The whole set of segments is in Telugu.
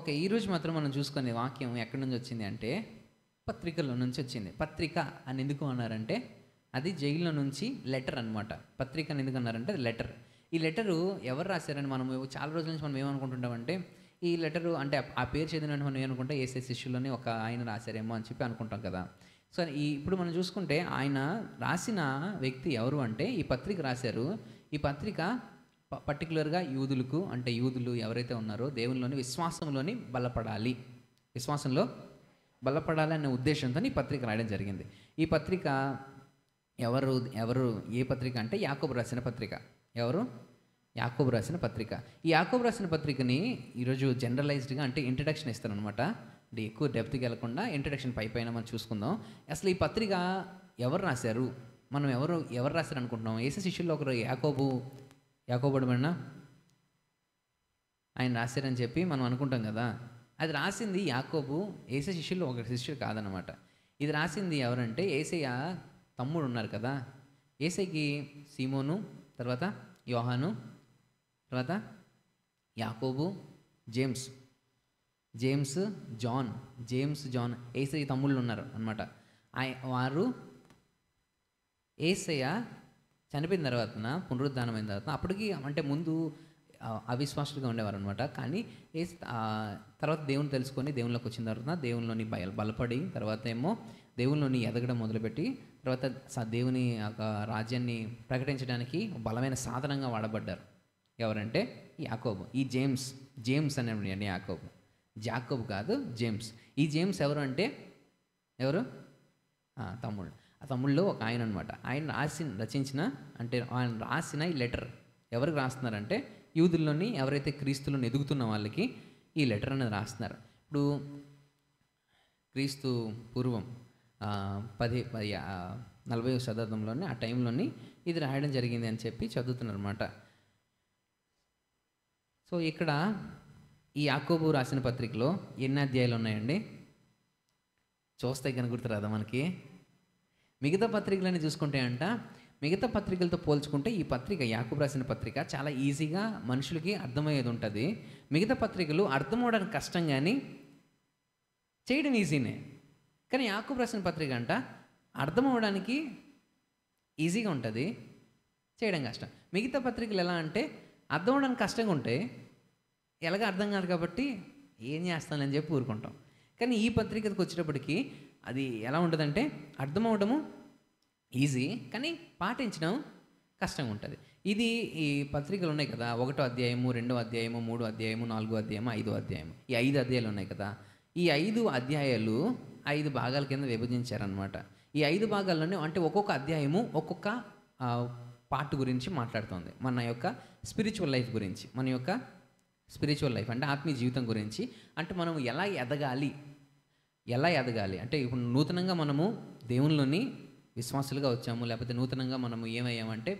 ఓకే, ఈరోజు మాత్రం మనం చూసుకునే వాక్యం ఎక్కడి నుంచి వచ్చింది అంటే పత్రికల నుంచి వచ్చింది. పత్రిక అని ఎందుకు అన్నారంటే అది జైల్లో నుంచి లెటర్ అనమాట. పత్రిక అని ఎందుకు అన్నారంటే అది లెటర్. ఈ లెటరు ఎవరు రాశారని మనం చాలా రోజుల నుంచి మనం ఏమనుకుంటుంటామంటే ఈ లెటరు అంటే ఆ పేరు చదివిన వెంటనే మనం ఏమనుకుంటే యేసే శిష్యులని ఒక ఆయన రాశారేమో అని చెప్పి అనుకుంటాం కదా. సో ఇప్పుడు మనం చూసుకుంటే ఆయన రాసిన వ్యక్తి ఎవరు అంటే ఈ పత్రిక రాశారు. ఈ పత్రిక పర్టికులర్గా యూదులకు, అంటే యూదులు ఎవరైతే ఉన్నారో దేవునిలోని విశ్వాసంలోని బలపడాలి, విశ్వాసంలో బలపడాలి అనే ఉద్దేశంతో ఈ పత్రిక రాయడం జరిగింది. ఈ పత్రిక ఎవరు ఎవరు ఏ పత్రిక అంటే యాకోబు రాసిన పత్రిక. ఎవరు? యాకోబు రాసిన పత్రిక. ఈ యాకోబు రాసిన పత్రికని ఈరోజు జనరలైజ్డ్గా అంటే ఇంట్రడక్షన్ ఇస్తారనమాట. అంటే ఎక్కువ డెప్త్కి వెళ్లకుండా ఇంట్రడక్షన్ పైన మనం చూసుకుందాం. అసలు ఈ పత్రిక ఎవరు రాశారు, మనం ఎవరు రాశారు అనుకుంటున్నాం? యేసు శిష్యుల్లో ఒకరు యాకోబుడమన్నా ఆయన రాశారని చెప్పి మనం అనుకుంటాం కదా. అది రాసింది యాకోబు, యేసు శిష్యుల్లో ఒక శిష్యుడు కాదనమాట. ఇది రాసింది ఎవరంటే యేసయ్య తమ్ముడు ఉన్నారు కదా. యేసయ్యకి సీమోను, తర్వాత యోహాను, తర్వాత యాకోబు, జేమ్స్ జాన్ యేసయ్య తమ్ముళ్ళు ఉన్నారు అనమాట. వారు యేసయ్య చనిపోయిన తర్వాత, పునరుద్ధానమైన తర్వాత, అప్పటికి అంటే ముందు అవిశ్వాసులుగా ఉండేవారు అనమాట. కానీ తర్వాత దేవుని తెలుసుకొని దేవునిలోకి వచ్చిన తర్వాత దేవునిలోని బలపడి, తర్వాత ఏమో దేవునిలోని ఎదగడం మొదలుపెట్టి, తర్వాత దేవుని రాజ్యాన్ని ప్రకటించడానికి బలమైన సాధనంగా వాడబడ్డారు. ఎవరంటే యాకోబు. ఈ జేమ్స్ అనే యాకోబు, జాకోబు కాదు, జేమ్స్. ఈ జేమ్స్ ఎవరు అంటే ఎవరు? తమ్ముడు. ఆ తమ్ముళ్ళు ఒక ఆయన అనమాట. ఆయన రాసిన ఈ లెటర్ ఎవరికి రాస్తున్నారంటే యూదుల్లోని ఎవరైతే క్రీస్తులను ఎదుగుతున్న వాళ్ళకి ఈ లెటర్ అనేది రాస్తున్నారు. ఇప్పుడు క్రీస్తు పూర్వం 40వ శతాబ్దంలోనే ఆ టైంలోని ఇది రాయడం జరిగింది అని చెప్పి చదువుతున్నారు అనమాట. సో ఇక్కడ ఈ యాకోబు రాసిన పత్రికలో ఎన్ని అధ్యాయాలు ఉన్నాయండి? చూస్తే కనుక గుర్తురాదా మనకి? మిగతా పత్రికలని చూసుకుంటే మిగతా పత్రికలతో పోల్చుకుంటే ఈ పత్రిక, యాకోబు రాసిన పత్రిక చాలా ఈజీగా మనుషులకి అర్థమయ్యేది ఉంటుంది. మిగతా పత్రికలు అర్థమవడానికి కష్టం, కానీ చేయడం ఈజీనే. కానీ యాకోబు రాసిన పత్రిక అర్థమవడానికి ఈజీగా ఉంటుంది, చేయడం కష్టం. మిగతా పత్రికలు ఎలా అంటే అర్థమవడానికి కష్టంగా ఉంటాయి, ఎలాగ అర్థం కాదు కాబట్టి ఏం చేస్తానని చెప్పి ఊరుకుంటాం. కానీ ఈ పత్రికకు వచ్చేటప్పటికి అది ఎలా ఉంటుందంటే అర్థమవడము ఈజీ, కానీ పాటించడం కష్టంగా ఉంటుంది. ఈ పత్రికలు ఉన్నాయి కదా, 1వ అధ్యాయము, 2వ అధ్యాయము, 3వ అధ్యాయము, 4వ అధ్యాయము, 5వ అధ్యాయము. ఈ 5 అధ్యాయాలు ఉన్నాయి కదా. ఈ 5 అధ్యాయాలు 5 భాగాల కింద విభజించారనమాట. ఈ 5 భాగాల్లోనే అంటే ఒక్కొక్క అధ్యాయము ఒక్కొక్క పార్ట్ గురించి మాట్లాడుతుంది. మన యొక్క స్పిరిచువల్ లైఫ్ గురించి, మన యొక్క స్పిరిచువల్ లైఫ్ అంటే ఆత్మీయ జీవితం గురించి. అంటే మనం ఎలా ఎదగాలి అంటే ఇప్పుడు నూతనంగా మనము దేవునిలోని విశ్వాసులుగా వచ్చాము, లేకపోతే నూతనంగా మనము ఏమయ్యామంటే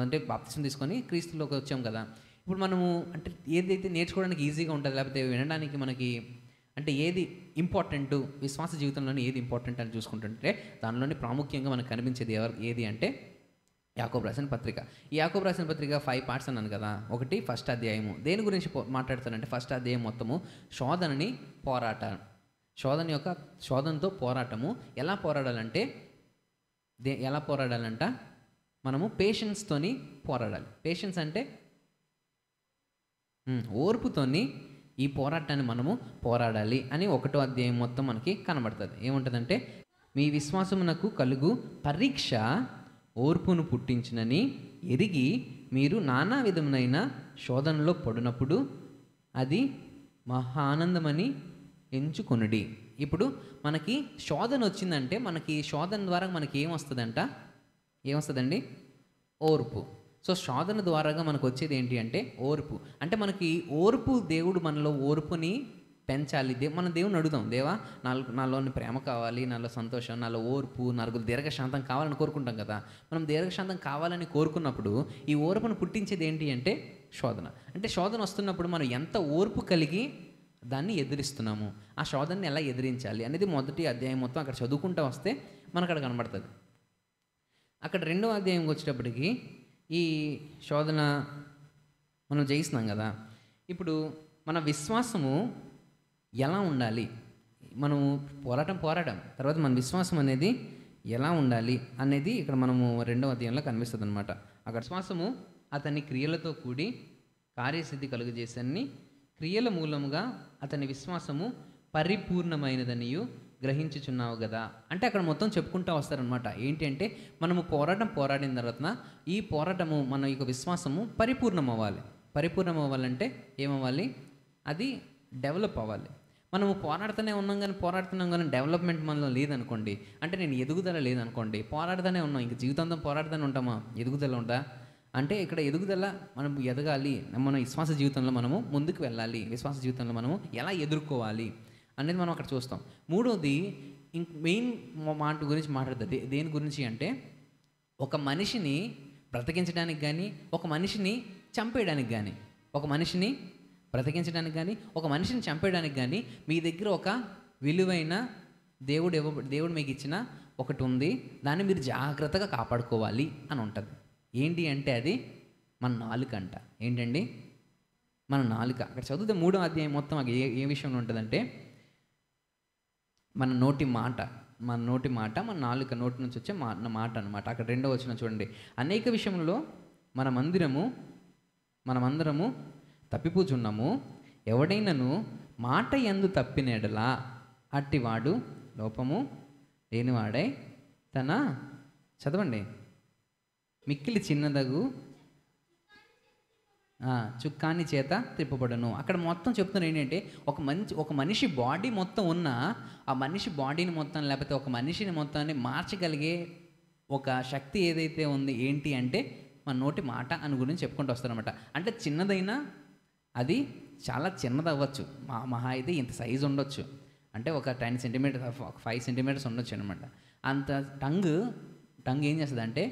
అంటే బాప్తిసం తీసుకొని క్రీస్తులోకి వచ్చాము కదా. ఇప్పుడు మనము అంటే ఏదైతే నేర్చుకోవడానికి ఈజీగా ఉంటుంది, లేకపోతే వినడానికి మనకి అంటే ఏది ఇంపార్టెంట్, విశ్వాస జీవితంలోని ఏది ఇంపార్టెంట్ అని చూసుకుంటుంటే దానిలోని ప్రాముఖ్యంగా మనకు కనిపించేది ఏది అంటే యాకోబు రాసిన పత్రిక. ఈ యాకోబు రాసిన పత్రిక 5 పార్ట్స్ అన్నాను కదా. ఒకటి ఫస్ట్ అధ్యాయము దేని గురించి మాట్లాడుతానంటే ఫస్ట్ అధ్యాయం మొత్తము శోధనతో పోరాటము. ఎలా పోరాడాలంట మనము పేషెన్స్తోని పోరాడాలి. పేషెన్స్ అంటే ఓర్పుతోని ఈ పోరాటాన్ని మనము పోరాడాలి అని 1వ అధ్యాయం మొత్తం మనకి కనబడుతుంది. ఏముంటుందంటే మీ విశ్వాసమునకు కలుగు పరీక్ష ఓర్పును పుట్టించునని ఎరిగి మీరు నానా విధమునైన శోధనలో పడినప్పుడు అది మహా ఆనందమని ఎంచుకొనుడి. ఇప్పుడు మనకి శోధన వచ్చిందంటే మనకి శోధన ద్వారా మనకి ఏమొస్తుందండి? ఓర్పు. సో శోధన ద్వారాగా మనకు వచ్చేది ఏంటి అంటే ఓర్పు. అంటే మనకి ఓర్పు, దేవుడు మనలో ఓర్పుని పెంచాలి. మనం దేవుని అడుగుదాం, దేవా నాలోని ప్రేమ కావాలి, నాలో సంతోషం, నాలో ఓర్పు, నాకు దీర్ఘశాంతం కావాలని కోరుకుంటాం కదా. మనం దీర్ఘశాంతం కావాలని కోరుకున్నప్పుడు ఈ ఓర్పును పుట్టించేది ఏంటి అంటే శోధన. అంటే శోధన వస్తున్నప్పుడు మనం ఎంత ఓర్పు కలిగి దాన్ని ఎదిరిస్తున్నాము, ఆ శోధనని ఎలా ఎదిరించాలి అనేది మొదటి అధ్యాయం మొత్తం అక్కడ చదువుకుంటూ వస్తే మనకు అక్కడ కనబడుతుంది. అక్కడ 2వ అధ్యాయంకి వచ్చేటప్పటికి ఈ శోధన మనం జయిస్తున్నాం కదా. ఇప్పుడు మన విశ్వాసము ఎలా ఉండాలి, మనము పోరాటం తర్వాత మన విశ్వాసం అనేది ఎలా ఉండాలి అనేది ఇక్కడ మనము 2వ అధ్యాయంలో కనిపిస్తుంది అనమాట. అక్కడ విశ్వాసము అతని క్రియలతో కూడి కార్యసిద్ధి కలుగజేసని, క్రియల మూలముగా అతని విశ్వాసము పరిపూర్ణమైనదనియు గ్రహించుచున్నావు కదా. అంటే అక్కడ మొత్తం చెప్పుకుంటూ వస్తారనమాట. ఏంటి అంటే మనము పోరాడిన తర్వాత ఈ పోరాటము మన యొక్క విశ్వాసము పరిపూర్ణం అవ్వాలంటే ఏమవ్వాలి, అది డెవలప్ అవ్వాలి. మనము పోరాడుతూనే ఉన్నాం కానీ డెవలప్మెంట్ మనలో లేదనుకోండి, అంటే నేను ఎదుగుదల లేదనుకోండి, పోరాడుతూనే ఉన్నాం, ఇంక జీవితాంతం పోరాడుతూనే ఉంటామా, ఎదుగుదల ఉందా అంటే ఇక్కడ ఎదుగుదల, మనం ఎదగాలి, మన విశ్వాస జీవితంలో మనము ముందుకు వెళ్ళాలి, విశ్వాస జీవితంలో మనము ఎలా ఎదుర్కోవాలి అనేది మనం అక్కడ చూస్తాం. మూడోది మెయిన్ మాట గురించి మాట్లాడుతుంది. దేని గురించి అంటే ఒక మనిషిని బ్రతికించడానికి కానీ, ఒక మనిషిని చంపేయడానికి కానీ, ఒక మనిషిని బ్రతికించడానికి కానీ, ఒక మనిషిని చంపేయడానికి కానీ మీ దగ్గర ఒక విలువైన దేవుడు మీకు ఇచ్చిన ఒకటి ఉంది, దాన్ని మీరు జాగ్రత్తగా కాపాడుకోవాలి అని ఉంటుంది. ఏంటి అంటే అది మన నాలుక అంట. ఏంటండి, మన నాలుక. అక్కడ చదివితే 3వ అధ్యాయం మొత్తం ఏ విషయంలో ఉంటుందంటే మన నోటి మాట, మన నాలుక, నోటి నుంచి వచ్చే మాట అనమాట. అక్కడ 2వ వచనం చూడండి. అనేక విషయంలో మనమందరము తప్పిపోచున్నాము, ఎవడైనను మాట యందు తప్పిన యెడల అట్టివాడు లోపము లేనివాడై తన, చదవండి, మిక్కిలి చిన్నదగు చుక్కాని చేత త్రిప్పబడను. అక్కడ మొత్తం చెప్తున్నారు ఏంటంటే ఒక మనిషి బాడీ మొత్తం ఉన్న ఆ మనిషి బాడీని మొత్తం, లేకపోతే ఒక మనిషిని మొత్తాన్ని మార్చగలిగే ఒక శక్తి ఏదైతే ఉంది ఏంటి అంటే మన నోటి మాట అని గురించి చెప్పుకుంటూ వస్తారనమాట. అంటే చిన్నదైనా అది చాలా చిన్నది అవ్వచ్చు, మహా అయితే ఇంత సైజు ఉండొచ్చు, అంటే ఒక 10 సెంటీమీటర్స్, 5 సెంటీమీటర్స్ ఉండొచ్చు అనమాట. అంత టంగ్ ఏం చేస్తుంది అంటే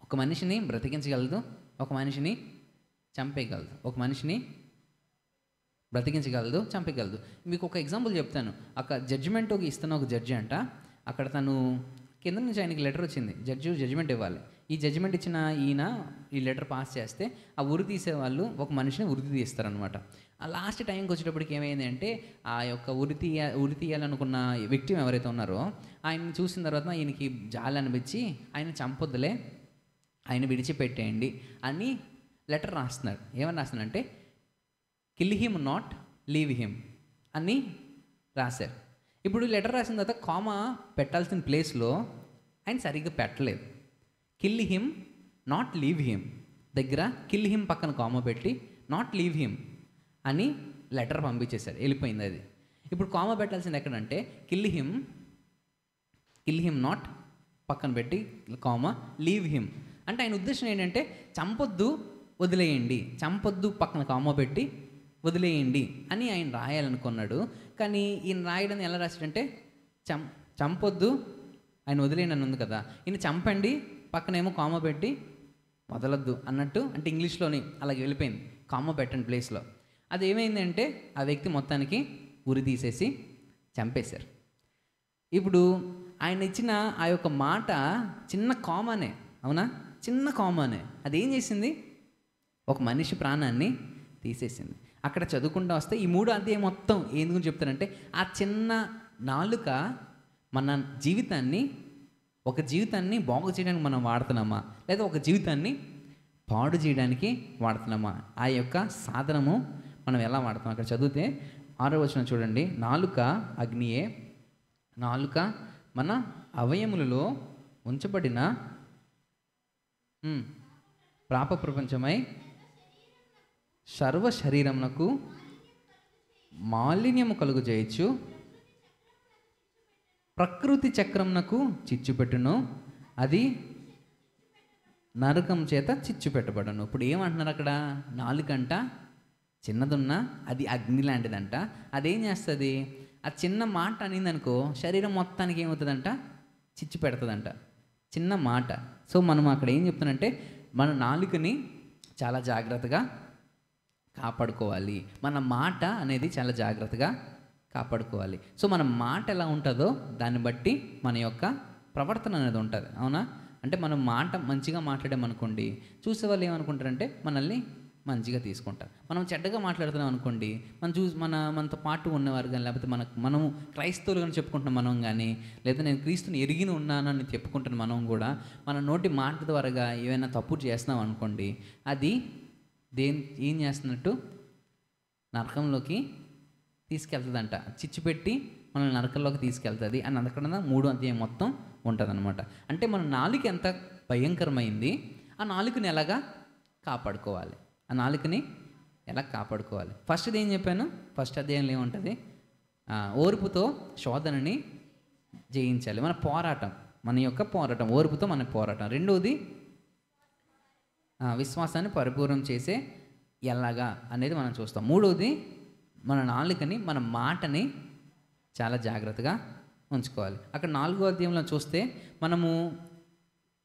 ఒక మనిషిని బ్రతికించగలదు, ఒక మనిషిని చంపేయగలదు, ఒక మనిషిని బ్రతికించగలదు, చంపేయగలదు. మీకు ఒక ఎగ్జాంపుల్ చెప్తాను. అక్కడ జడ్జిమెంట్ ఇస్తున్న ఒక జడ్జి అంట, అక్కడ తను కింద నుంచి ఆయనకి లెటర్ వచ్చింది, జడ్జిమెంట్ ఇవ్వాలి. ఈ జడ్జిమెంట్ ఇచ్చిన ఈయన ఈ లెటర్ పాస్ చేస్తే ఆ ఉరి తీసేవాళ్ళు ఒక మనిషిని ఉరి తీస్తారనమాట. ఆ లాస్ట్ టైంకి వచ్చేటప్పటికి ఏమైంది అంటే ఆ యొక్క ఉరి తీయాలనుకున్న వ్యక్తి ఎవరైతే ఉన్నారో ఆయన చూసిన తర్వాత ఈయనకి జాలి అనిపించి ఆయన చంపొద్దులే, ఆయన విడిచిపెట్టేయండి అని లెటర్ రాస్తున్నాడు. ఏమని రాస్తున్నాడంటే kill him not leave him అని రాశారు. ఇప్పుడు లెటర్ రాసిన తర్వాత కామా పెట్టాల్సిన ప్లేస్లో ఆయన సరిగ్గా పెట్టలేదు. Kill him not leave him దగ్గర కిల్ హిమ్ పక్కన కామా పెట్టి నాట్ లీవ్ హిమ్ అని లెటర్ పంపించేశాడు, వెళ్ళిపోయింది అది. ఇప్పుడు కామా పెట్టాల్సింది ఎక్కడంటే కిల్ హిమ్ నాట్ పక్కన పెట్టి కామా లీవ్ హిమ్ అంటే ఆయన ఉద్దేశం ఏంటంటే చంపొద్దు, వదిలేయండి, చంపొద్దు పక్కన కామా పెట్టి వదిలేయండి అని ఆయన రాయాలనుకున్నాడు. కానీ ఈయన రాయడం ఎలా రాశాడంటే చంపొద్దు, ఆయన వదిలేయండి అని ఉంది కదా, ఈయన చంపండి పక్కనేమో కామా పెట్టి వదలొద్దు అన్నట్టు, అంటే ఇంగ్లీష్లోని అలాగే వెళ్ళిపోయింది కామా పెట్టండి ప్లేస్లో. అది ఏమైందంటే ఆ వ్యక్తి మొత్తానికి ఉరి తీసేసి చంపేశారు. ఇప్పుడు ఆయన ఇచ్చిన ఆ యొక్క మాట చిన్న కామానే, అవునా, చిన్న కామానే, అదేం చేసింది, ఒక మనిషి ప్రాణాన్ని తీసేసింది. అక్కడ చదువుకుంటూ వస్తే ఈ 3వ అధ్యాయం మొత్తం ఎందుకు చెప్తారంటే ఆ చిన్న నాలుక మన ఒక జీవితాన్ని బాగు చేయడానికి మనం వాడుతున్నామా, లేదా ఒక జీవితాన్ని పాడు చేయడానికి వాడుతున్నామా, ఆ యొక్క సాధనము మనం ఎలా వాడుతాం. అక్కడ చదివితే 6వ వచనం చూడండి. నాలుక అగ్నియే, నాలుక మన అవయములలో ఉంచబడిన పాప ప్రపంచమై సర్వ శరీరమునకు మాలిన్యము కలుగు చేయొచ్చు, ప్రకృతి చక్రమునకు చిచ్చు పెట్టును, అది నరకం చేత చిచ్చు పెట్టబడను. ఇప్పుడు ఏమంటున్నారు అక్కడ, నాలుకంట చిన్నదున్నా అది అగ్ని లాంటిదంట. అదేం చేస్తుంది, ఆ చిన్న మాట అనిందనుకో శరీరం మొత్తానికి ఏమవుతుందంట, చిచ్చు పెడుతుందంట, చిన్న మాట. సో మనం అక్కడ ఏం చెప్తానంటే మన నాలుకని చాలా జాగ్రత్తగా కాపాడుకోవాలి, మన మాట అనేది చాలా జాగ్రత్తగా కాపాడుకోవాలి. సో మన మాట ఎలా ఉంటుందో దాన్ని బట్టి మన యొక్క ప్రవర్తన అనేది ఉంటుంది, అవునా. అంటే మనం మాట మంచిగా మాట్లాడామనుకోండి, చూసే వాళ్ళు ఏమనుకుంటారంటే మనల్ని మంచిగా తీసుకుంటారు. మనం చెడ్డగా మాట్లాడుతున్నాం అనుకోండి, మనతో పాటు ఉన్నవారు కానీ, లేకపోతే మనము క్రైస్తవులు కానీ చెప్పుకుంటున్నాం మనం కానీ, లేదా నేను క్రీస్తుని ఎరిగిన ఉన్నానని చెప్పుకుంటున్న మనం కూడా మన నోటి మాట ద్వారాగా ఏమైనా తప్పు చేస్తున్నాం అనుకోండి, అది ఏం చేస్తున్నట్టు నరకంలోకి తీసుకెళ్తుందంట. చిచ్చు పెట్టి మనల్ని నరకంలోకి తీసుకెళ్తుంది అని అక్కడ 3వ అధ్యాయం మొత్తం ఉంటుందన్నమాట. అంటే మన నాలుక ఎంత భయంకరమైంది, ఆ నాలుకని ఎలాగా కాపాడుకోవాలి, ఆ నాలుకని ఎలా కాపాడుకోవాలి. ఫస్ట్ది ఏం చెప్పాను, ఫస్ట్ అధ్యాయంలో ఏముంటుంది, ఓర్పుతో శోధనని జయించాలి. మన యొక్క పోరాటం, ఓర్పుతో మన పోరాటం. రెండవది విశ్వాసాన్ని పరిపూర్ణం చేసే ఎలాగా అనేది మనం చూస్తాం. మూడవది మన నాలుకని, మన మాటని చాలా జాగ్రత్తగా ఉంచుకోవాలి. అక్కడ 4వ అధ్యాయంలో చూస్తే మనము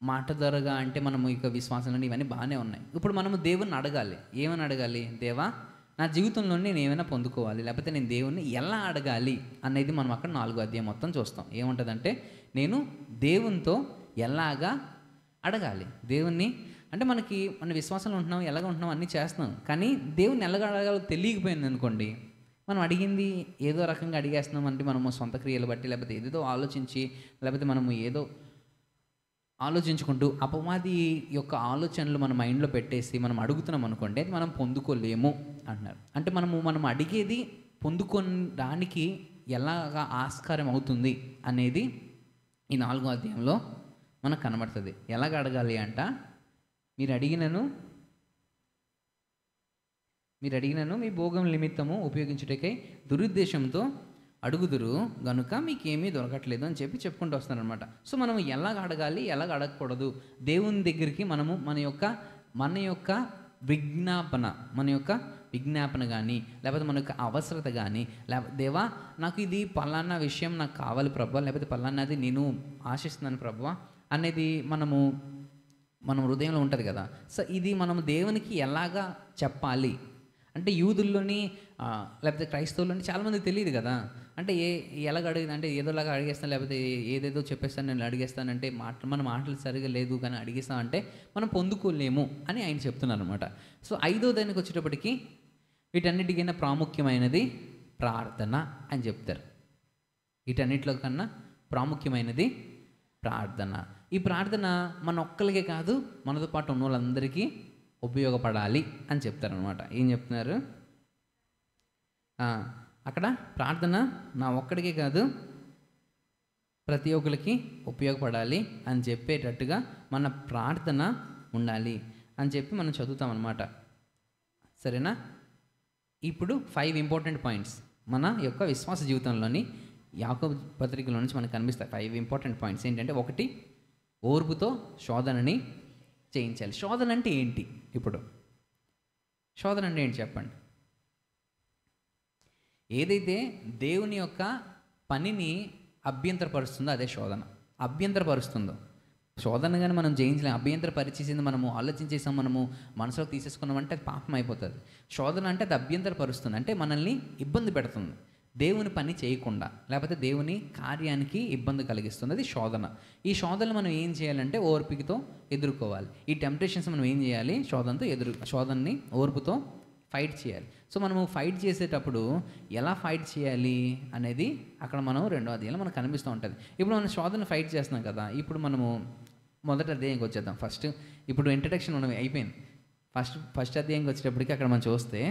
మాట ద్వారాగా అంటే మనము ఇక విశ్వాసాలు ఇవన్నీ బాగానే ఉన్నాయి. ఇప్పుడు మనము దేవుణ్ణి అడగాలి. ఏమని అడగాలి? దేవా, నా జీవితంలో నేను ఏమైనా పొందుకోవాలి, లేకపోతే నేను దేవుణ్ణి ఎలా అడగాలి అనేది మనం అక్కడ 4వ అధ్యాయం మొత్తం చూస్తాం. ఏముంటుందంటే నేను దేవునితో ఎలాగా అడగాలి. దేవుణ్ణి అంటే మన విశ్వాసంలో ఉంటున్నాం, ఎలాగ ఉంటున్నాం, అన్నీ చేస్తున్నాం, కానీ దేవుణ్ణి ఎలాగ అడగాలో తెలియకపోయింది అనుకోండి, మనం అడిగింది ఏదో రకంగా అడిగేస్తున్నాం. అంటే మనము సొంత క్రియలు బట్టి, లేకపోతే ఏదేదో ఆలోచించి, లేకపోతే మనము ఏదో ఆలోచించుకుంటూ అపవాది యొక్క ఆలోచనలు మన మైండ్లో పెట్టేసి మనం అడుగుతున్నాం అనుకోండి, అది మనం పొందుకోలేము అంటున్నారు. అంటే మనం అడిగేది పొందుకోవడానికి ఎలాగా ఆస్కారం అవుతుంది అనేది ఈ 4వ అధ్యాయంలో మనకు కనబడుతుంది. ఎలాగ అడగాలి అంట, మీరు అడిగినను మీ భోగం నిమిత్తము ఉపయోగించుటకై దురుద్దేశంతో అడుగుదురు గనుక మీకేమీ దొరకట్లేదు అని చెప్పుకుంటూ వస్తున్నారనమాట. సో మనం ఎలాగ అడగాలి, ఎలాగ అడగకూడదు, దేవుని దగ్గరికి మనము మన యొక్క విజ్ఞాపన కానీ, లేకపోతే మన యొక్క అవసరత కానీ, లేకపోతే దేవా నాకు ఇది పలానా విషయం నాకు కావాలి ప్రభువా, లేకపోతే పలానాది నేను ఆశిస్తున్నాను ప్రభువా అనేది మన హృదయంలో ఉంటుంది కదా. సో ఇది మనం దేవునికి ఎలాగా చెప్పాలి అంటే, యూదుల్లోని లేకపోతే క్రైస్తవుల్లోని చాలామంది తెలియదు కదా. అంటే ఎలాగ అడిగింది అంటే ఏదోలాగా అడిగేస్తాను, లేకపోతే ఏదేదో చెప్పేస్తాను, నేను అడిగేస్తానంటే మన మాటలు సరిగా లేదు కానీ అడిగేస్తామంటే మనం పొందుకోలేము అని ఆయన చెప్తున్నారు అనమాట. సో 5వ దానికి వచ్చేటప్పటికి వీటన్నిటికైనా ప్రాముఖ్యమైనది ప్రార్థన అని చెప్తారు. వీటన్నిటిలో కన్నా ప్రాముఖ్యమైనది ప్రార్థన. ఈ ప్రార్థన మన ఒక్కరికే కాదు, మనతో పాటు ఉన్న వాళ్ళందరికీ ఉపయోగపడాలి అని చెప్తారనమాట. ఏం చెప్తున్నారు అక్కడ, ప్రార్థన నా ఒక్కడికే కాదు ప్రతి ఒక్కరికి ఉపయోగపడాలి అని చెప్పేటట్టుగా మన ప్రార్థన ఉండాలి అని చెప్పి మనం చదువుతామన్నమాట. సరేనా? ఇప్పుడు 5 ఇంపార్టెంట్ పాయింట్స్ మన యొక్క విశ్వాస జీవితంలోని యాకోబు పత్రికలో నుంచి మనకు కనిపిస్తాయి. 5 ఇంపార్టెంట్ పాయింట్స్ ఏంటంటే, 1 ఓర్పుతో శోధనని చేయించాలి. శోధన అంటే ఏంటి? ఇప్పుడు శోధన అంటే ఏంటి చెప్పండి? ఏదైతే దేవుని యొక్క పనిని అభ్యంతరపరుస్తుందో అదే శోధన. అభ్యంతరపరుస్తుందో శోధన కానీ మనం జయించలేం. అభ్యంతరపరిచేసింది మనము ఆలోచించేసాం, మనము మనసులో తీసేసుకున్నామంటే అది పాపం అయిపోతుంది. శోధన అంటే అది అభ్యంతరపరుస్తుంది, అంటే మనల్ని ఇబ్బంది పెడుతుంది, దేవుని పని చేయకుండా, లేకపోతే దేవుని కార్యానికి ఇబ్బంది కలిగిస్తుంది. అది శోధన. ఈ శోధనలు మనం ఏం చేయాలంటే ఓర్పుతో ఎదుర్కోవాలి. ఈ టెంప్టేషన్స్ మనం ఏం చేయాలి? శోధనని ఓర్పుతో ఫైట్ చేయాలి. సో మనము ఫైట్ చేసేటప్పుడు ఎలా ఫైట్ చేయాలి అనేది అక్కడ మనం 2వ అధ్యాయంలో మనకు కనిపిస్తూ ఉంటుంది. ఇప్పుడు మనం శోధన ఫైట్ చేస్తున్నాం కదా, ఇప్పుడు మనము మొదటి అధ్యాయంకి వచ్చేద్దాం. ఇప్పుడు ఇంట్రడక్షన్ మనం అయిపోయింది. ఫస్ట్ అధ్యాయంకి వచ్చేటప్పటికి అక్కడ మనం చూస్తే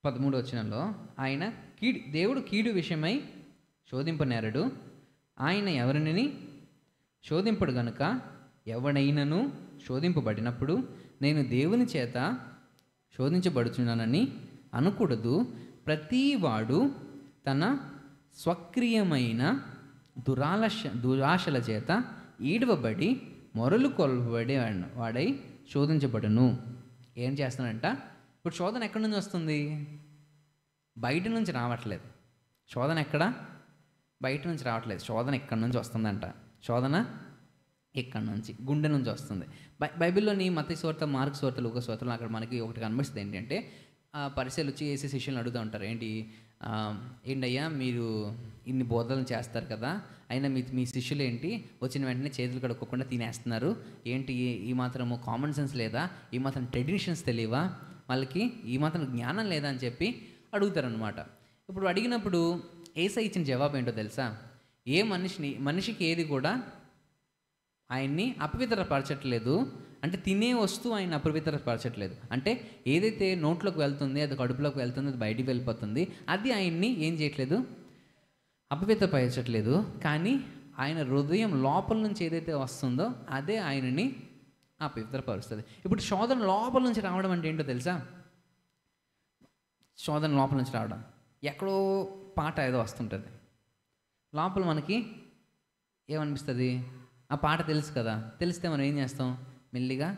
13వ వచనంలో దేవుడు కీడు విషయమై శోధింపనేరడు, ఆయన ఎవరిని శోధింపడు గనుక ఎవడైనను శోధింపబడినప్పుడు నేను దేవుని చేత శోధించబడుచున్నానని అనకూడదు. ప్రతివాడు తన స్వక్రియమైన దురాశల చేత ఈడవబడి మొరలు కొలబడి వాడై శోధించబడును. ఏం చేస్తానంట? ఇప్పుడు శోధన ఎక్కడి నుంచి వస్తుంది? బయట నుంచి రావట్లేదు. శోధన ఎక్కడ? బయట నుంచి రావట్లేదు. శోధన ఎక్కడి నుంచి వస్తుందంట? శోధన ఎక్కడి నుంచి? గుండె నుంచి వస్తుంది. బైబిల్లోని మత్తయి సువార్త, మార్కు సువార్త, లూకా సువార్తలో అక్కడ మనకి ఒకటి కనిపిస్తుంది. ఏంటంటే పరిసయ్యులు వచ్చి యేసు శిష్యులను అడుగుతూ ఉంటారు, ఏంటి "ఆ, ఏంటయ్యా మీరు ఇన్ని బోధనలు చేస్తారు కదా, అయినా మీ శిష్యులు ఏంటి వచ్చిన వెంటనే చేతులు కడుక్కోకుండా తినేస్తున్నారు, ఏంటి ఈ మాత్రము కామన్ సెన్స్ లేదా, ఈ మాత్రం ట్రెడిషన్స్ తెలియవా, వాళ్ళకి ఈ మాత్రం జ్ఞానం లేదా" అని చెప్పి అడుగుతారనమాట. ఇప్పుడు అడిగినప్పుడు యేసయ్య ఇచ్చిన జవాబు ఏంటో తెలుసా? ఏ మనిషికి ఏది కూడా ఆయన్ని అపవిత్రపరచట్లేదు. అంటే తినే వస్తువు ఆయన అపవిత్రపరచట్లేదు. అంటే ఏదైతే నోట్లోకి వెళ్తుంది, అది కడుపులోకి వెళ్తుంది, అది బయటికి వెళ్ళిపోతుంది, అది ఆయన్ని ఏం చేయట్లేదు, అపవిత్రపరచట్లేదు. కానీ ఆయన హృదయం లోపల నుంచి ఏదైతే వస్తుందో అదే ఆయనని అపవిత్రపరుస్తుంది. ఇప్పుడు శోధన లోపల నుంచి రావడం అంటే ఏంటో తెలుసా? శోధన లోపల నుంచి రావడం, ఎక్కడో పాట ఏదో వస్తుంటుంది, లోపల మనకి ఏమనిపిస్తుంది? ఆ పాట తెలుసు కదా, తెలిస్తే మనం ఏం చేస్తాం? మెల్లిగా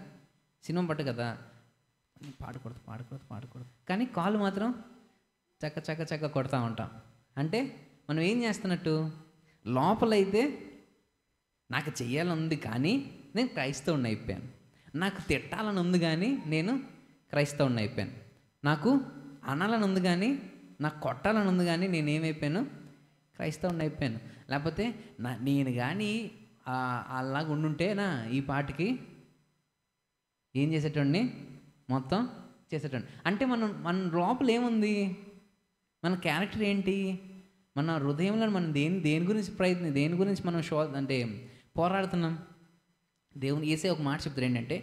సినిమా పట్టు కదా, పాడకూడదు కానీ కాలు మాత్రం చక్క కొడతా ఉంటాం. అంటే మనం ఏం చేస్తున్నట్టు? లోపలైతే నాకు చెయ్యాలని ఉంది కానీ నేను క్రైస్తవుని అయిపోయాను, నాకు తిట్టాలని ఉంది కానీ నేను క్రైస్తవుని అయిపోయాను, నాకు అనాలని ఉంది కానీ నాకు కొట్టాలని ఉంది కానీ నేనేమైపోయాను? క్రైస్తవుని అయిపోయాను. లేకపోతే నేను కానీ అలాగా ఉండుంటేనా ఈ పాటికి ఏం చేసేటోడిని, మొత్తం చేసేటోడిని. అంటే మన లోపల ఏముంది? మన క్యారెక్టర్ ఏంటి? మన హృదయంలో మనం దేని గురించి దేని గురించి మనం అంటే పోరాడుతున్నాం? దేవుని యేసే ఒక మాట చెప్తారు ఏంటంటే,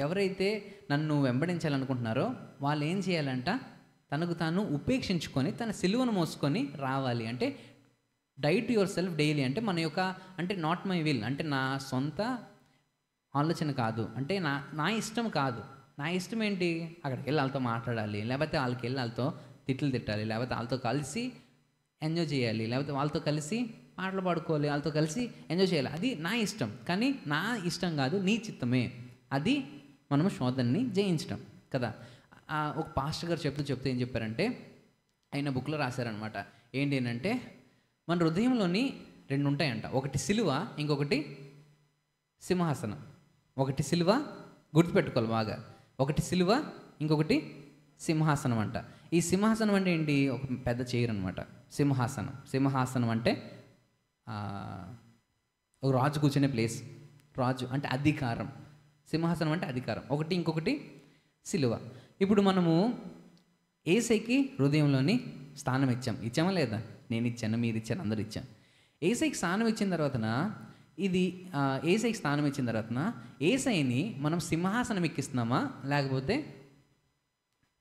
ఎవరైతే నన్ను వెంబడించాలనుకుంటున్నారో వాళ్ళు ఏం చేయాలంట? తనకు తాను ఉపేక్షించుకొని తన సిలువను మోసుకొని రావాలి. అంటే die to yourself daily. అంటే మన యొక్క, అంటే నాట్ మై విల్, అంటే నా సొంత ఆలోచన కాదు, అంటే నా ఇష్టం కాదు. నా ఇష్టం ఏంటి? అక్కడికి వెళ్ళి వాళ్ళతో మాట్లాడాలి, లేకపోతే వాళ్ళకి వెళ్ళి వాళ్ళతో తిట్లు తిట్టాలి, లేకపోతే వాళ్ళతో కలిసి ఎంజాయ్ చేయాలి, లేకపోతే వాళ్ళతో కలిసి పాటలు పాడుకోవాలి, వాళ్ళతో కలిసి ఎంజాయ్ చేయాలి. అది నా ఇష్టం. కానీ నా ఇష్టం కాదు, నీ చిత్తమే. అది మనము శోధనని జయించడం కదా. ఒక పాస్టర్ గారు చెప్తూ ఏం చెప్పారంటే, ఆయన బుక్లో రాశారనమాట. ఏంటి అంటే, మన హృదయంలోని 2 ఉంటాయంట. ఒకటి సిలువ, ఇంకొకటి సింహాసనం. ఒకటి సిలువ, గుర్తుపెట్టుకోవాలి బాగా. ఒకటి సిలువ, ఇంకొకటి సింహాసనం అంట. ఈ సింహాసనం అంటే ఏంటి? ఒక పెద్ద చైర్ అనమాట సింహాసనం అంటే ఒక రాజు కూర్చునే ప్లేస్. రాజు అంటే అధికారం, సింహాసనం అంటే అధికారం. ఇంకొకటి సిలువ. ఇప్పుడు మనము యేసయ్యకి హృదయంలోని స్థానం ఇచ్చామా లేదా? నేను ఇచ్చాను, మీరు ఇచ్చాను, అందరు ఇచ్చాం. యేసయ్యకి స్థానం ఇచ్చిన తర్వాతన యేసయ్యకి స్థానం ఇచ్చిన తర్వాతన యేసయ్యని మనం సింహాసనం ఎక్కిస్తున్నామా, లేకపోతే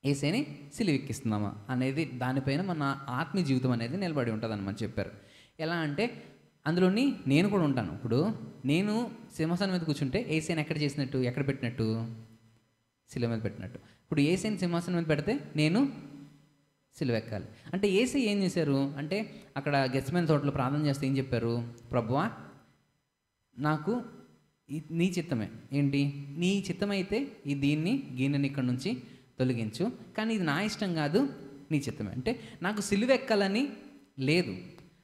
యేసయ్యని సిలువ ఎక్కిస్తున్నామా అనేది, దానిపైన మన ఆత్మీయ జీవితం అనేది నిలబడి ఉంటుందని మనం చెప్పారు. ఎలా అంటే అందులోని నేను కూడా ఉంటాను. ఇప్పుడు నేను సింహాసనం మీద కూర్చుంటే యేసయ్యని ఎక్కడ పెట్టినట్టు? సిలువ మీద పెట్టినట్టు. ఇప్పుడు యేసయ్యని సింహాసనం మీద పెడితే నేను సిలువ ఎక్కాలి. అంటే యేసయ్య ఏం చేశారు అంటే, అక్కడ గెత్సేమనే తోటలో ప్రార్థన చేస్తే ఏం చెప్పారు? ప్రభువా, నాకు నీ చిత్తమే. ఏంటి? నీ చిత్తమైతే దీన్ని గీనెని ఇక్కడ నుంచి తొలగించు, కానీ ఇది నా ఇష్టం కాదు, నీ చిత్తమే. అంటే నాకు సిలువ ఎక్కాలని లేదు,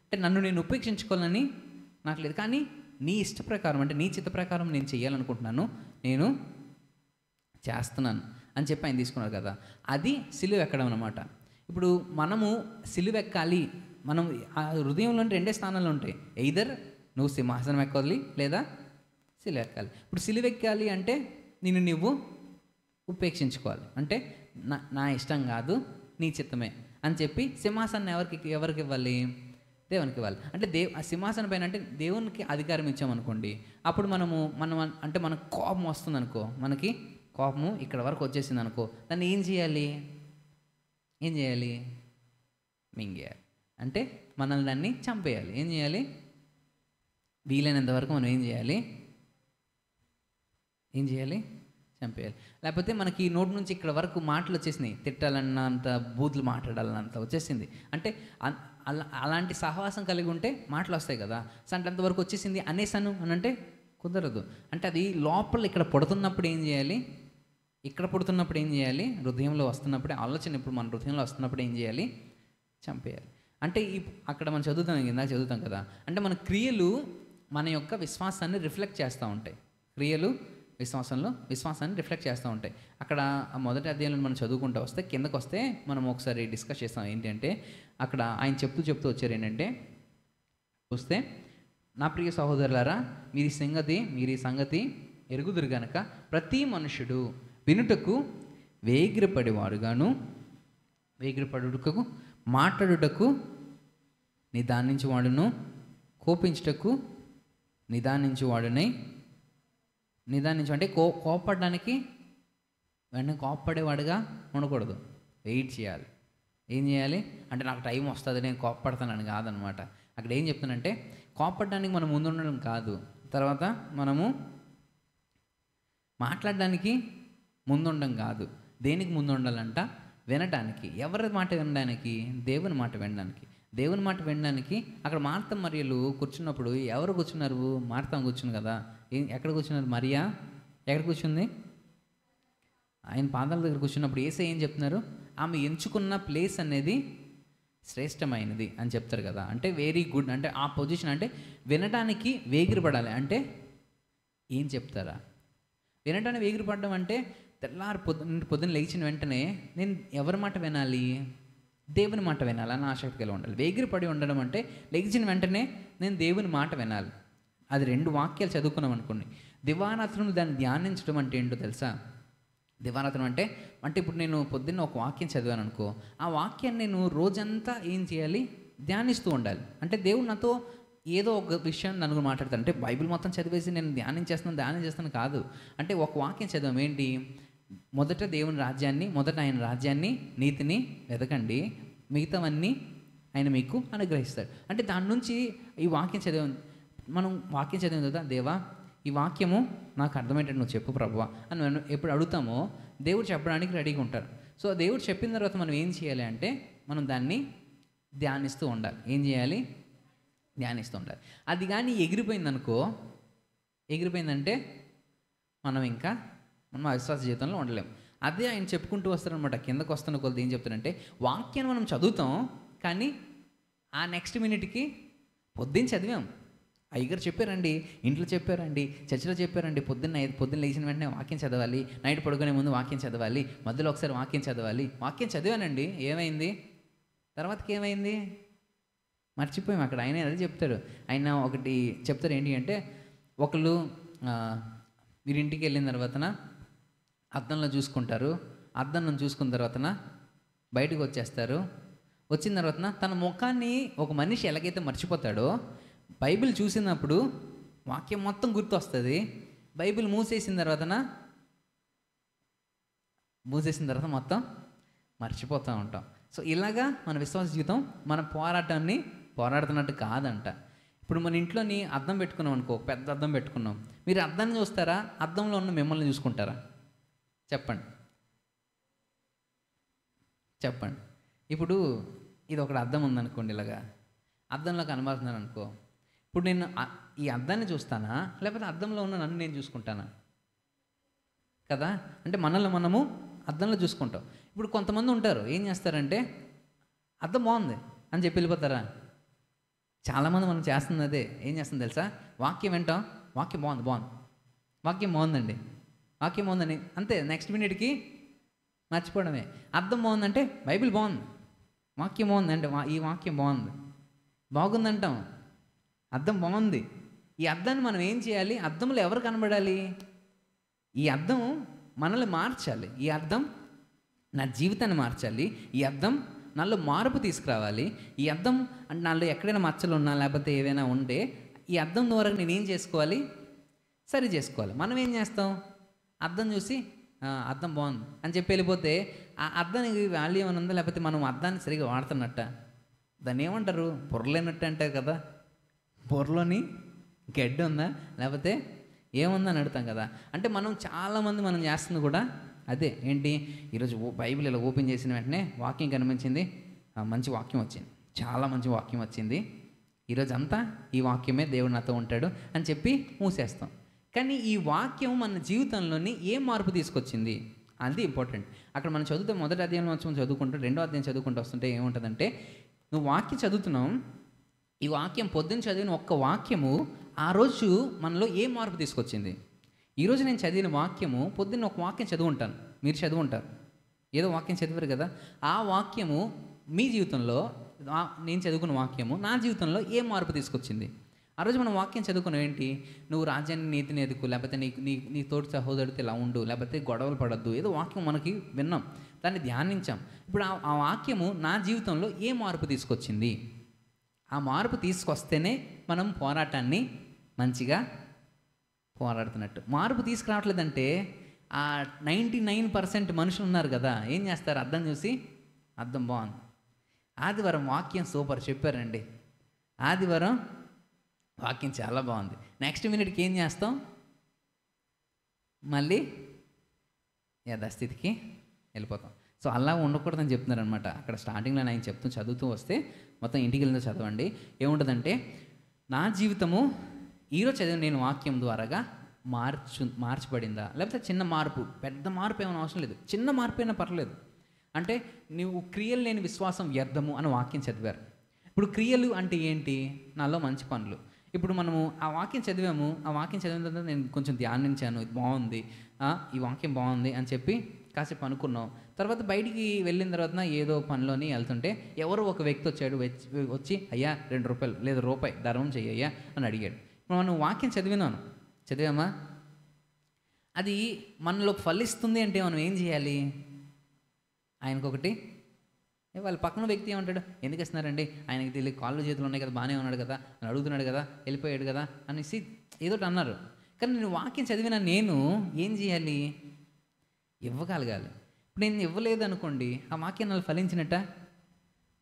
అంటే నన్ను నేను ఉపేక్షించుకోవాలని నాకు లేదు, కానీ నీ ఇష్ట ప్రకారం, అంటే నీ చిత్త ప్రకారం నేను చేయాలనుకుంటున్నాను, నేను చేస్తున్నాను అని చెప్పి ఆయన తీసుకున్నారు కదా. అది సిలువ ఎక్కడం అనమాట. ఇప్పుడు మనము సిలువ ఎక్కాలి, మనం ఆ హృదయంలో 2 స్థానాలు ఉంటాయి. ఎయిదర్ నువ్వు సింహాసనం ఎక్కాలి, లేదా సిలువ ఎక్కాలి. ఇప్పుడు సిలువ ఎక్కాలి అంటే నువ్వు ఉపేక్షించుకోవాలి, అంటే నా ఇష్టం కాదు, నీ చిత్తమే అని చెప్పి సింహాసనం ఎవరికి ఇవ్వాలి? దేవునికి ఇవ్వాలి. అంటే ఆ సింహాసనం పైన అంటే దేవునికి అధికారం ఇచ్చామనుకోండి, అప్పుడు మనం అంటే మనకు కోపం వస్తుంది అనుకో, మనకి కోపము ఇక్కడ వరకు వచ్చేసింది అనుకో, దాన్ని ఏం చేయాలి? మింగేయాలి. అంటే మనల్ని దాన్ని చంపేయాలి. ఏం చేయాలి? వీలైనంత వరకు మనం ఏం చేయాలి? చంపేయాలి. లేకపోతే మనకి నోటి నుంచి ఇక్కడ వరకు మాటలు వచ్చేసినాయి, తిట్టాలన్నంత, బూతులు మాట్లాడాలన్నంత వచ్చేసింది అంటే, అలాంటి సహవాసం కలిగి ఉంటే మాటలు వస్తాయి కదా. సో అంటే అంతవరకు వచ్చేసింది అనేసాను అని అంటే కుదరదు. అంటే అది లోపల ఇక్కడ పుడుతున్నప్పుడు ఏం చేయాలి? హృదయంలో వస్తున్నప్పుడే, ఆలోచన ఇప్పుడు మన హృదయంలో వస్తున్నప్పుడు ఏం చేయాలి? చంపేయాలి. అంటే అక్కడ మనం చదువుతాం కదా, అంటే మన క్రియలు మన యొక్క విశ్వాసాన్ని రిఫ్లెక్ట్ చేస్తూ ఉంటాయి. క్రియలు విశ్వాసాన్ని రిఫ్లెక్ట్ చేస్తూ ఉంటాయి. అక్కడ ఆ మొదటి అధ్యాయంలో మనం చదువుకుంటూ వస్తే కిందకు వస్తే మనం ఒకసారి డిస్కస్ చేస్తాం. ఏంటంటే అక్కడ ఆయన చెప్తూ వచ్చారు ఏంటంటే, చూస్తే నా ప్రియ సహోదరులారా మీరు ఈ సంగతి ఎరుగుదురు గనక ప్రతి మనుషుడు వినుటకు వేగిరపడుటకు మాట్లాడుటకు నిదానించువాడును, కోపించుటకు నిదానించువాడునై. అంటే కోపడడానికి వెంటనే కోపపడేవాడుగా ఉండకూడదు, వెయిట్ చేయాలి. ఏం చేయాలి అంటే నాకు టైం వస్తుంది నేను కోపపడతానని కాదనమాట. అక్కడ ఏం చెప్తానంటే కోపడడానికి మనం ముందు ఉండడం కాదు, తర్వాత మనము మాట్లాడడానికి ముందుండడం కాదు. దేనికి ముందు ఉండాలంట? వినడానికి. ఎవరి మాట వినడానికి? దేవుని మాట వినడానికి. దేవుని మాట వినడానికి అక్కడ మార్త మరియలు కూర్చున్నప్పుడు ఎవరు కూర్చున్నారు? మార్త కూర్చుంది కదా. ఎక్కడ కూర్చున్నారు? మరియా ఎక్కడ కూర్చుంది? ఆయన పాదాల దగ్గర కూర్చున్నప్పుడు యేసయ్య ఏం చెప్తున్నారు? ఆమె ఎంచుకున్న ప్లేస్ అనేది శ్రేష్టమైనది అని చెప్తారు కదా. అంటే వెరీ గుడ్, అంటే ఆ పొజిషన్ అంటే వినడానికి వేగిరపడాలి. అంటే ఏం చెప్తారా? వినడానికి వేగిరపడడం అంటే తెల్లారి పొద్దున్న లేచిన వెంటనే నేను ఎవరి మాట వినాలి? దేవుని మాట వినాలి అని ఆసక్తి కలిగి ఉండాలి. వేగిరపడి ఉండడం అంటే లెగిచిన వెంటనే నేను దేవుని మాట వినాలి. అది 2 వాక్యాలు చదువుకున్నాం అనుకోండి. దివారాత్రులు దాన్ని ధ్యానించడం అంటే ఏంటో తెలుసా? దివారాత్రం అంటే ఇప్పుడు నేను పొద్దున్న ఒక వాక్యం చదివాను అనుకో, ఆ వాక్యాన్ని నేను రోజంతా ఏం చేయాలి? ధ్యానిస్తూ ఉండాలి. అంటే దేవుడు నాతో ఏదో ఒక విషయం నన్ను మాట్లాడతాను. అంటే బైబిల్ మొత్తం చదివేసి నేను ధ్యానం చేస్తాను కాదు. అంటే ఒక వాక్యం చదివాం ఏంటి? మొదట దేవుని రాజ్యాన్ని, మొదట ఆయన రాజ్యాన్ని, నీతిని వెతకండి, మిగతావన్నీ ఆయన మీకు అనుగ్రహిస్తాడు. అంటే దాని నుంచి ఈ వాక్యం చదివాం. మనం వాక్యం చదివాం కదా, దేవా ఈ వాక్యము నాకు అర్థమయ్యేటట్టు నువ్వు చెప్పు ప్రభువా అని మనం ఎప్పుడు అడుగుతామో దేవుడు చెప్పడానికి రెడీగా ఉంటారు. సో దేవుడు చెప్పిన తర్వాత మనం ఏం చేయాలి అంటే మనం దాన్ని ధ్యానిస్తూ ఉండాలి. ఏం చేయాలి? ధ్యానిస్తూ ఉండాలి. అది కానీ ఎగిరిపోయిందంటే మనం విశ్వాస జీవితంలో ఉండలేము. అదే ఆయన చెప్పుకుంటూ వస్తారనమాట. కిందకు వస్తున్న కొద్ది ఏం చెప్తారంటే వాక్యాన్ని మనం చదువుతాం, కానీ ఆ నెక్స్ట్ మినిట్కి పొద్దున్న చదివాం, అయ్యగారు చెప్పారండి, ఇంట్లో చెప్పారండి, చర్చిలో చెప్పారండి, పొద్దున్న లేచిన వెంటనే వాక్యం చదవాలి, నైట్ పడుకునే ముందు వాక్యం చదవాలి, మధ్యలో ఒకసారి వాక్యం చదవాలి. వాక్యం చదివానండి, ఏమైంది? తర్వాతకి ఏమైంది? మర్చిపోయాం. అక్కడ ఆయన అదే చెప్తాడు. ఆయన ఒకటి చెప్తారు ఏంటి అంటే, ఒకళ్ళు మీరు ఇంటికి వెళ్ళిన తర్వాతన అద్దంలో చూసుకుంటారు, అద్దంలో చూసుకున్న తర్వాతన బయటకు వచ్చేస్తారు. వచ్చిన తర్వాతన తన ముఖాన్ని ఒక మనిషి ఎలాగైతే మర్చిపోతాడో బైబిల్ చూసినప్పుడు వాక్యం మొత్తం గుర్తు వస్తుంది. బైబిల్ మూసేసిన తర్వాత మొత్తం మర్చిపోతూ ఉంటాం. సో ఇలాగా మన విశ్వాస జీవితం మన పోరాడుతున్నట్టు కాదంట. ఇప్పుడు మన ఇంట్లోని అద్దం పెట్టుకున్నాం అనుకో, పెద్ద అద్దం పెట్టుకున్నాం. మీరు అద్దాన్ని చూస్తారా? అద్దంలో ఉన్న మిమ్మల్ని చూసుకుంటారా? చెప్పండి. ఇప్పుడు ఇది ఒకటి అద్దం ఉందనుకోండి, ఇలాగా అద్దంలో కనబడుతున్నాను అనుకో, ఇప్పుడు నేను ఈ అద్దాన్ని చూస్తానా లేకపోతే అద్దంలో ఉన్న నన్ను నేను చూసుకుంటానా? కదా. అంటే మనల్ని మనము అద్దంలో చూసుకుంటాం. ఇప్పుడు కొంతమంది ఉంటారు ఏం చేస్తారంటే అద్దం బాగుంది అని చెప్పి వెళ్ళిపోతారా? చాలామంది మనం చేస్తుంది అదే. ఏం చేస్తుంది తెలుసా? వాక్యం వింటాం, వాక్యం బాగుందండి, వాక్యం బాగుందని అంతే, నెక్స్ట్ మినిట్కి మర్చిపోవడమే. అద్దం బాగుందంటే బైబిల్ బాగుంది, వాక్యం బాగుంది అంటే ఈ వాక్యం బాగుందంటాం, అద్దం బాగుంది. ఈ అద్దాన్ని మనం ఏం చేయాలి? అద్దంలో ఎవరు కనబడాలి? ఈ అద్దం మనల్ని మార్చాలి. ఈ అద్దం నా జీవితాన్ని మార్చాలి. ఈ అద్దం నాలో మార్పు తీసుకురావాలి. ఈ అద్దం అంటే నాలో ఎక్కడైనా మచ్చలు ఉన్నా లేకపోతే ఏవైనా ఉంటే ఈ అద్దం ద్వారా నేనేం చేసుకోవాలి? సరి చేసుకోవాలి. మనం ఏం చేస్తాం? అద్దం చూసి అద్దం బాగుంది అని చెప్పి వెళ్ళిపోతే ఆ అద్దానికి వాల్యూ ఏమైనా ఉందా? లేకపోతే మనం అద్దాన్ని సరిగా వాడుతున్నట్ట? దాన్ని ఏమంటారు? పొరలేనట్టు అంటారు కదా. పొరలోని గడ్డి ఉందా లేకపోతే ఏముందని అడుగుతాం కదా. అంటే చాలామంది మనం చేస్తుంది కూడా అదే. ఏంటి? ఈరోజు బైబిల్ ఇలా ఓపెన్ చేసిన వెంటనే వాక్యం కనిపించింది, మంచి వాక్యం వచ్చింది, చాలా మంచి వాక్యం వచ్చింది, ఈరోజు అంతా ఈ వాక్యమే దేవుడు నాతో ఉంటాడు అని చెప్పి మూసేస్తాం. కానీ ఈ వాక్యం మన జీవితంలోని ఏం మార్పు తీసుకొచ్చింది అది ఇంపార్టెంట్. అక్కడ మనం చదివితే మొదటి అధ్యాయంలో వచ్చి చదువుకుంటూ 2వ అధ్యాయం చదువుకుంటూ వస్తుంటే ఏముంటుందంటే, నువ్వు వాక్యం చదువుతున్నావు, ఈ వాక్యం పొద్దున్న చదివిన ఒక్క వాక్యము ఆ రోజు మనలో ఏ మార్పు తీసుకొచ్చింది? ఈరోజు నేను చదివిన వాక్యము, పొద్దున్న ఒక వాక్యం చదువుంటాను, మీరు చదువుంటారు, ఏదో వాక్యం చదివారు కదా, ఆ వాక్యము మీ జీవితంలో, నేను చదువుకున్న వాక్యము నా జీవితంలో ఏ మార్పు తీసుకొచ్చింది? ఆ రోజు మనం వాక్యం చదువుకున్నాం ఏంటి? నువ్వు రాజ్యాన్ని నీతిని ఎదుకు, లేకపోతే నీ తోటి సహోదరుడితో ఇలా ఉండు, లేకపోతే గొడవలు పడద్దు, ఏదో వాక్యం మనకి విన్నాం, దాన్ని ధ్యానించాం. ఇప్పుడు ఆ వాక్యము నా జీవితంలో ఏ మార్పు తీసుకొచ్చింది? ఆ మార్పు తీసుకొస్తేనే మనం పోరాటాన్ని మంచిగా పోరాడుతున్నట్టు. మార్పు తీసుకురావట్లేదంటే ఆ 99% మనుషులు ఉన్నారు కదా, ఏం చేస్తారు? అద్దం చూసి, అద్దం బాగుంది, ఆదివారం వాక్యం సూపర్ చెప్పారండి, ఆదివారం వాక్యం చాలా బాగుంది, నెక్స్ట్ మినిట్కి ఏం చేస్తాం? మళ్ళీ యథాస్థితికి వెళ్ళిపోతాం. సో అలా ఉండకూడదని చెప్తున్నారనమాట. అక్కడ స్టార్టింగ్లో ఆయన చదువుతూ వస్తే మొత్తం ఇంటికి వెళ్ళిన చదవండి. ఏముంటుందంటే, నా జీవితము ఈరోజు చదివిన నేను వాక్యం ద్వారాగా మార్చబడిందా, లేకపోతే చిన్న మార్పు, పెద్ద మార్పు ఏమైనా అవసరం లేదు, చిన్న మార్పు అయినా పర్లేదు. అంటే నువ్వు క్రియలు లేని విశ్వాసం వ్యర్థము అని వాక్యం చదివారు. ఇప్పుడు క్రియలు అంటే ఏంటి? నాలో మంచి పనులు. ఇప్పుడు మనము ఆ వాక్యం చదివాము, ఆ వాక్యం చదివిన తర్వాత నేను కొంచెం ధ్యానించాను, ఇది బాగుంది, ఈ వాక్యం బాగుంది అని చెప్పి కాసేపు అనుకున్నాం. తర్వాత బయటికి వెళ్ళిన తర్వాత ఏదో పనిలోని వెళ్తుంటే ఎవరో ఒక వ్యక్తి వచ్చాడు, వచ్చి అయ్యా ₹2 లేదా రూపాయి ధర్మం చెయ్యయ్యా అని అడిగాడు. ఇప్పుడు మనం వాక్యం చదివామా, అది మనలో ఫలిస్తుంది అంటే మనం ఏం చేయాలి? ఆయనకొకటి, వాళ్ళ పక్కన వ్యక్తి ఏమంటాడు, ఎందుకు ఇస్తున్నారండి, ఆయనకి తెలియ కాళ్ళు చేతులు ఉన్నాయి కదా, బాగానే ఉన్నాడు కదా అని అడుగుతున్నాడు కదా, వెళ్ళిపోయాడు కదా అనేసి ఏదో అన్నారు. కానీ నేను వాక్యం చదివిన నేను ఏం చేయాలి? ఇవ్వగలగాలి. ఇప్పుడు నేను ఇవ్వలేదు అనుకోండి, ఆ వాక్యం నాకు ఫలించినట్ట?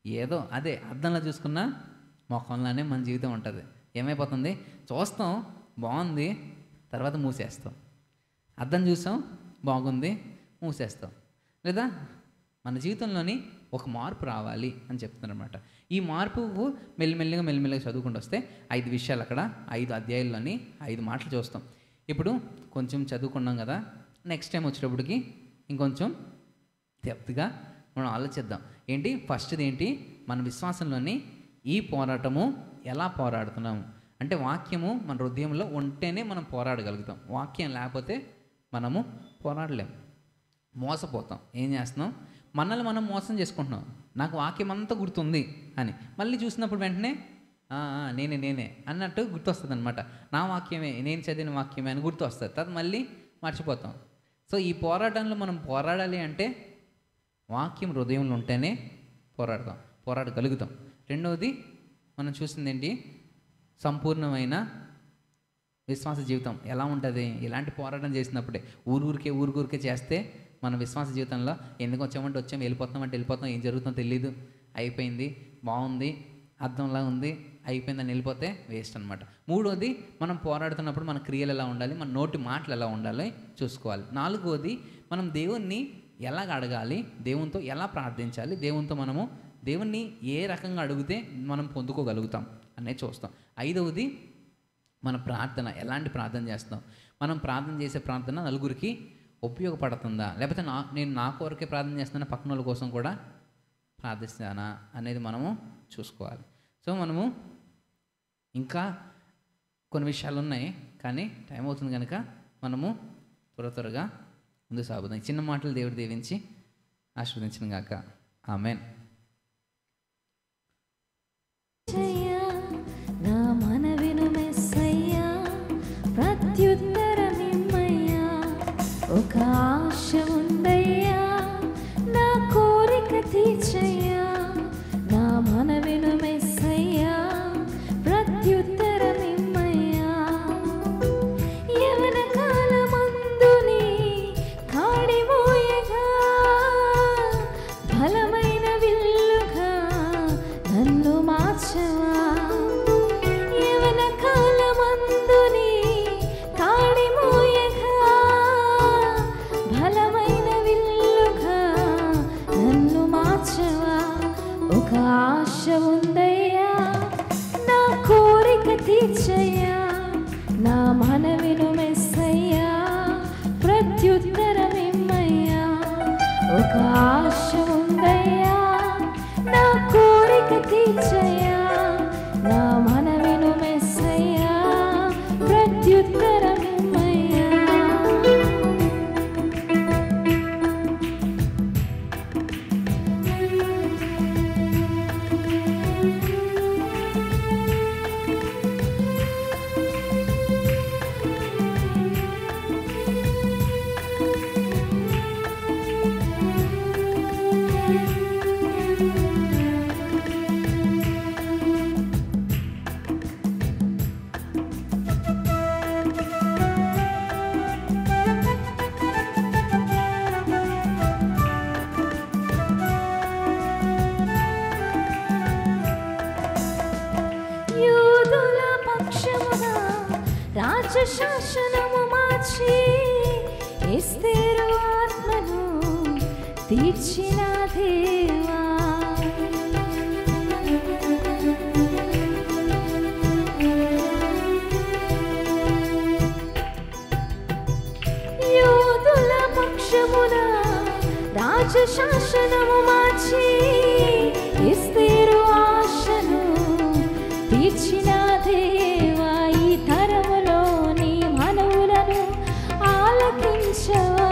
ఏదో అదే అద్దంలో చూసుకున్న మొఖంలోనే మన జీవితం ఉంటుంది. ఏమైపోతుంది? చూస్తాం బాగుంది, తర్వాత మూసేస్తాం. అద్దం చూసాం బాగుంది, మూసేస్తాం. లేదా మన జీవితంలోని ఒక మార్పు రావాలి అని చెప్తున్నారన్నమాట. ఈ మార్పుకు మెల్లిమెల్లిగా చదువుకుంటూ వస్తే 5 విషయాలు, అక్కడ 5 అధ్యాయుల్లోని 5 మాటలు చూస్తాం. ఇప్పుడు కొంచెం చదువుకున్నాం కదా, నెక్స్ట్ టైం వచ్చేటప్పటికి ఇంకొంచెం డెప్త్గా మనం ఆలోచిద్దాం. ఏంటి? ఫస్ట్ది ఏంటి? మన విశ్వాసంలోని ఈ పోరాటము ఎలా పోరాడుతున్నాము అంటే, వాక్యము మన హృదయంలో ఉంటేనే మనం పోరాడగలుగుతాం. వాక్యం లేకపోతే మనము పోరాడలేము, మోసపోతాం. ఏం చేస్తున్నాం? మనల్ని మనం మోసం చేసుకుంటున్నాం. నాకు వాక్యం అంతా గుర్తుంది అని మళ్ళీ చూసినప్పుడు వెంటనే నేనే అన్నట్టు గుర్తొస్తుంది అనమాట. నా వాక్యమే, నేను చదివిన వాక్యమే అని గుర్తు వస్తుంది. తర్వాత మళ్ళీ మర్చిపోతాం. సో ఈ పోరాటంలో మనం పోరాడాలి అంటే వాక్యం హృదయంలో ఉంటేనే పోరాడగలుగుతాం. రెండవది మనం చూసింది ఏంటి? సంపూర్ణమైన విశ్వాస జీవితం ఎలా ఉంటుంది? ఇలాంటి పోరాటం చేసినప్పుడే. ఊరికే చేస్తే మన విశ్వాస జీవితంలో ఎందుకు వచ్చామంటే వచ్చాము, వెళ్ళిపోతాం, ఏం జరుగుతుందో తెలియదు, అయిపోయింది, బాగుంది, అర్థంలా ఉంది, అయిపోయిందని వెళ్ళిపోతే వేస్ట్ అనమాట. మూడోది, మనం పోరాడుతున్నప్పుడు మన క్రియలు ఎలా ఉండాలి, మన నోటి మాటలు ఎలా ఉండాలి చూసుకోవాలి. నాలుగోది, మనం దేవుణ్ణి ఎలాగ అడగాలి, దేవునితో ఎలా ప్రార్థించాలి, దేవుణ్ణి ఏ రకంగా అడిగితే మనం పొందుకోగలుగుతాం అనేది చూస్తాం. ఐదవది, మన ప్రార్థన ఎలాంటి ప్రార్థన చేస్తాం, మనం ప్రార్థన చేసే ప్రార్థన నలుగురికి ఉపయోగపడుతుందా, లేకపోతే నేను నా కొరకే ప్రార్థన చేస్తున్నా, పక్కన వాళ్ళ కోసం కూడా ప్రార్థిస్తానా అనేది మనము చూసుకోవాలి. సో మనము ఇంకా కొన్ని విషయాలు ఉన్నాయి, కానీ టైం అవుతుంది కనుక మనము త్వరగా ముందు సాగుదాం. చిన్న మాటలు దేవుడు దీవించి ఆశీర్వదించిన గాక. ఆమేన్. నా మనవిను మెస్సయ్యా, ప్రత్యుత్తరమిమ్మయ్యా, ఒక ఆశ ఉందయ్యా, నా కోరిక తీర్చయ్యా. నా మనవిను మెస్సయ్యా, ప్రత్యుత్తరమిమ్మయ్యా. యవన కాలమందుని కాడి మోయగా, బలమైన విల్లుగా నన్ను మార్చవా. యవన కాలమందుని కాడి మోయగా, బలమైన రాజశాసనము మార్చి ఎస్తేరు ఆత్మను తీర్చిన దేవా, యూదుల పక్షమున రాజశాసనము మార్చి ఎస్తేరు ఆశను తీర్చిన దేవా, ఈ తరములోని మనవులను ఆలకించవా,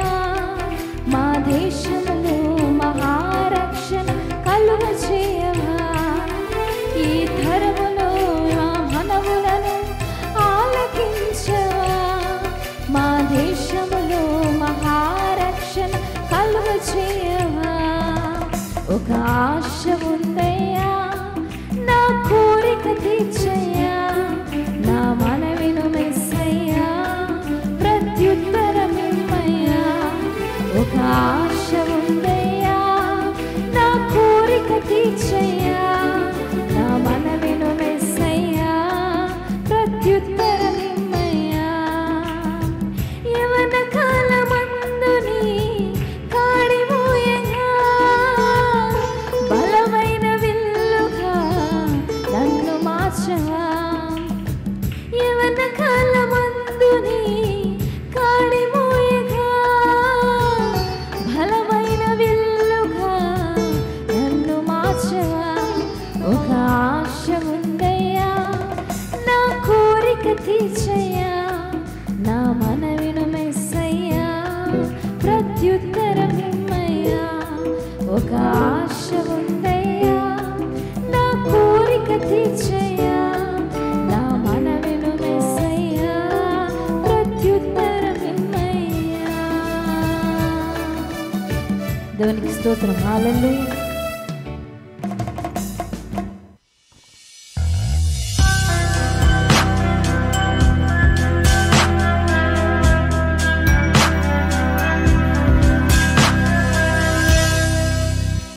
మా దేశంలో మహారక్షణ కలుగ చేయవా, ఈ తరములో మా మనవులను ఆలకించవా, మా దేశంలో మహారక్షణ కలుగ చేయవా. ఒక ఆశ ఉందయ్యా, నా కోరిక తీర్చయ్యా, నా మనవిను మెస్సయ్యా, ప్రత్యుత్తరమిమ్మయ్యా. ఒక ఆశ ఉందయ్యా, నా కోరిక తీర్చయ్యా, నా మనవిను మెస్సయ్యా, ప్రత్యుత్తరమిమ్మయ్యా. యవన కాలమందుని కాడిమోయగా బలమైన విల్లుగా నన్ను మార్చవా, యవన కాలమందుని కాడిమోయగా బలమైన విల్లుగా నన్ను మార్చవా. ఒక ఆశ ఉందయ్యా, నా కోరిక తీర్చయ్యా, నా మనవిను మెస్సయ్యా, ప్రత్యుత్తరమిమ్మయ్యా. ఒక ఆశ ఉందయ్యా, నా కోరిక తీర్చయ్యా, నా మనవిను మెస్సయ్యా, ప్రత్యుత్తరమిమ్మయ్యా. దేవునికి స్తోత్రం. హల్లెలూయా.